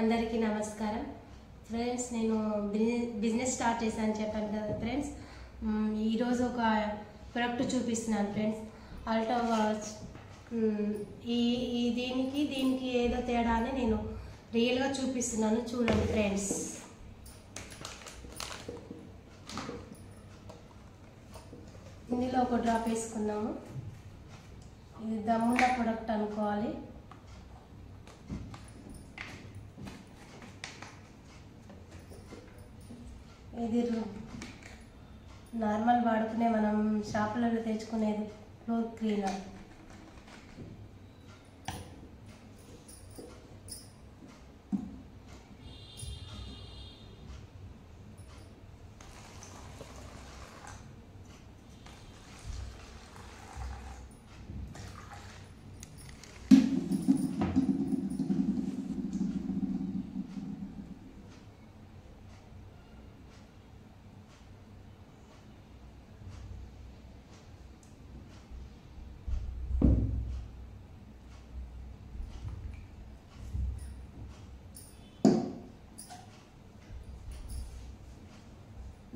అందరికీ నమస్కారం ఫ్రెండ్స్. నేను బిజినెస్ స్టార్ట్ చేశాను చెప్పాను కదా ఫ్రెండ్స్. ఈరోజు ఒక ప్రొడక్ట్ చూపిస్తున్నాను ఫ్రెండ్స్. Alto watch. ఈ దీనికి ఏదో తేడా అని నేను రియల్గా చూపిస్తున్నాను, చూడండి ఫ్రెండ్స్. ఇందులో ఒక డ్రాప్ వేసుకున్నాము. ఇది దమ్మున్న ప్రొడక్ట్ అనుకోవాలి. ఇది నార్మల్ వాడుకునే మనం షాపులలో తెచ్చుకునేది ఫ్లోర్ క్లీనర్.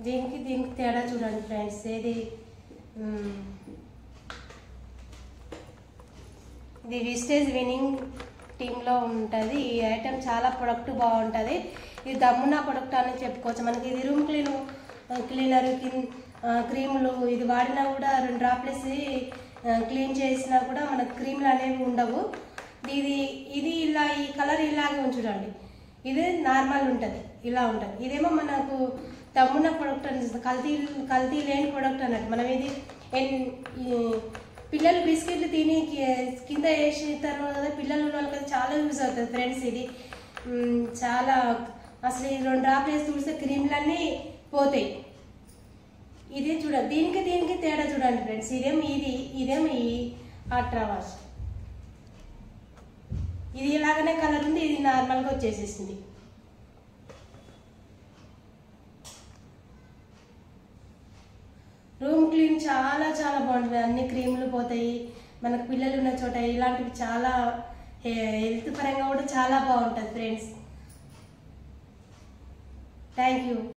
దీనికి తేడా చూడండి ఫ్రెండ్స్. ఇది విస్టేజ్ విన్నింగ్ టీంలో ఉంటుంది. ఈ ఐటెం చాలా ప్రొడక్ట్ బాగుంటుంది. ఇది దమ్మున్న ప్రొడక్ట్ అని చెప్పుకోవచ్చు. మనకి ఇది రూమ్ క్లీనర్ క్రీములు ఇది వాడినా కూడా 2 డ్రాప్లెస్ క్లీన్ చేసినా కూడా మనకు క్రీములు అనేవి ఉండవు. ఇది ఇలా ఈ కలర్ ఇలాగే ఉంచుడండి. ఇది నార్మల్ ఉంటుంది, ఇలా ఉంటుంది. ఇదేమో మనకు దమ్మున్న ప్రొడక్ట్ అని కల్తీ లేని ప్రొడక్ట్ అన్నట్టు. మనం ఇది పిల్లలు బిస్కెట్లు తిని కింద వేసిన కదా, పిల్లలు ఉన్న వాళ్ళకి చాలా యూజ్ అవుతుంది ఫ్రెండ్స్. ఇది చాలా అసలు ఈ 2 డ్రాప్లు వేసి చూస్తే క్రీమ్లన్నీ పోతాయి. ఇది చూడండి, దీనికి తేడా చూడండి ఫ్రెండ్స్. ఇదేమో ఈ అల్ట్రా వాష్. ఇది ఇలాగనే కలర్ ఉంది, ఇది నార్మల్గా వచ్చేసేసింది. రూమ్ క్లీన్ చాలా చాలా బాగుంటుంది. అన్ని క్రీములు పోతాయి. మనకు పిల్లలు ఉన్న చోట ఇలాంటివి చాలా హెల్త్ పరంగా కూడా చాలా బాగుంటుంది ఫ్రెండ్స్. Thank you.